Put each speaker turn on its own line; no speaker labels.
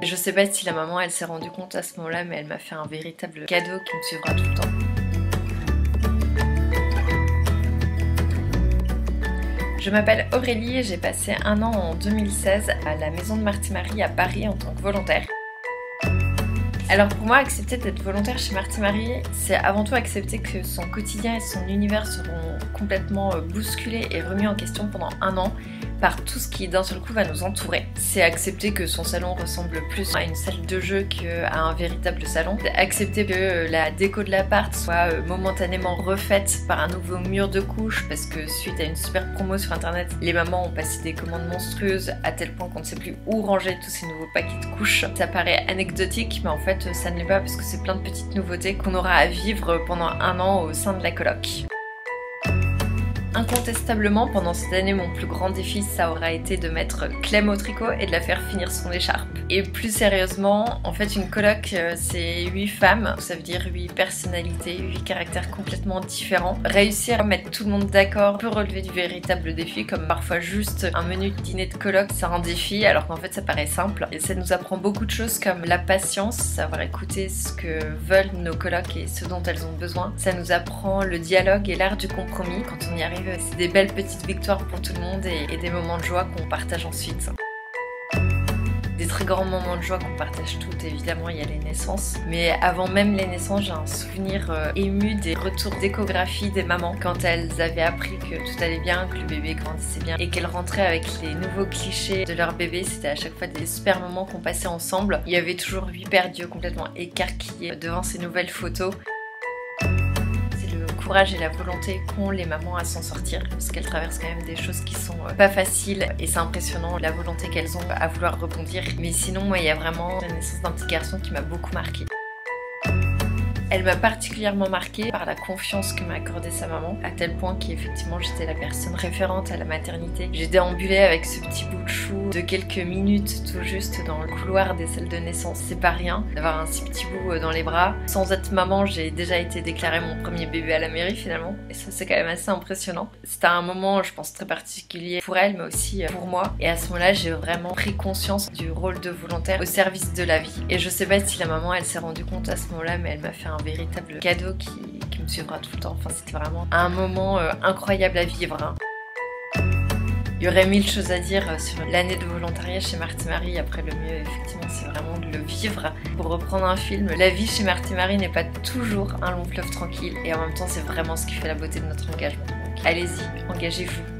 Je sais pas si la maman elle s'est rendue compte à ce moment-là, mais elle m'a fait un véritable cadeau qui me suivra tout le temps. Je m'appelle Aurélie et j'ai passé un an en 2016 à la maison de Marty Marie à Paris en tant que volontaire. Alors pour moi, accepter d'être volontaire chez Marty Marie, c'est avant tout accepter que son quotidien et son univers seront complètement bousculés et remis en question pendant un an par tout ce qui d'un seul coup va nous entourer. C'est accepter que son salon ressemble plus à une salle de jeu qu'à un véritable salon. Accepter que la déco de l'appart soit momentanément refaite par un nouveau mur de couches parce que suite à une super promo sur internet, les mamans ont passé des commandes monstrueuses à tel point qu'on ne sait plus où ranger tous ces nouveaux paquets de couches. Ça paraît anecdotique, mais en fait ça ne l'est pas parce que c'est plein de petites nouveautés qu'on aura à vivre pendant un an au sein de la coloc. Incontestablement, pendant cette année, mon plus grand défi, ça aura été de mettre Clem au tricot et de la faire finir son écharpe. Et plus sérieusement, en fait, une coloc, c'est 8 femmes, ça veut dire 8 personnalités, 8 caractères complètement différents. Réussir à mettre tout le monde d'accord peut relever du véritable défi, comme parfois juste un menu de dîner de coloc, c'est un défi, alors qu'en fait, ça paraît simple. Et ça nous apprend beaucoup de choses comme la patience, savoir écouter ce que veulent nos colocs et ce dont elles ont besoin. Ça nous apprend le dialogue et l'art du compromis. Quand on y arrive, c'est des belles petites victoires pour tout le monde et des moments de joie qu'on partage ensuite. Des très grands moments de joie qu'on partage toutes, évidemment il y a les naissances, mais avant même les naissances j'ai un souvenir ému des retours d'échographie des mamans quand elles avaient appris que tout allait bien, que le bébé grandissait bien et qu'elles rentraient avec les nouveaux clichés de leur bébé. C'était à chaque fois des super moments qu'on passait ensemble. Il y avait toujours 8 paires d'yeux complètement écarquillés devant ces nouvelles photos. Et la volonté qu'ont les mamans à s'en sortir parce qu'elles traversent quand même des choses qui sont pas faciles et c'est impressionnant la volonté qu'elles ont à vouloir rebondir. Mais sinon moi il y a vraiment la naissance d'un petit garçon qui m'a beaucoup marquée. Elle m'a particulièrement marquée par la confiance que m'a accordée sa maman, à tel point qu'effectivement j'étais la personne référente à la maternité. J'ai déambulé avec ce petit bout de chou de quelques minutes tout juste dans le couloir des salles de naissance. C'est pas rien d'avoir un si petit bout dans les bras. Sans être maman, j'ai déjà été déclarée mon premier bébé à la mairie finalement. Et ça c'est quand même assez impressionnant. C'était un moment je pense très particulier pour elle mais aussi pour moi. Et à ce moment-là j'ai vraiment pris conscience du rôle de volontaire au service de la vie. Et je sais pas si la maman elle s'est rendue compte à ce moment-là mais elle m'a fait un véritable cadeau qui me suivra tout le temps. Enfin, c'était vraiment un moment incroyable à vivre. Il y aurait 1000 choses à dire sur l'année de volontariat chez Marty Marie. Après, le mieux, effectivement, c'est vraiment de le vivre. Pour reprendre un film, la vie chez Marty Marie n'est pas toujours un long fleuve tranquille. Et en même temps, c'est vraiment ce qui fait la beauté de notre engagement. Donc, allez-y, engagez-vous.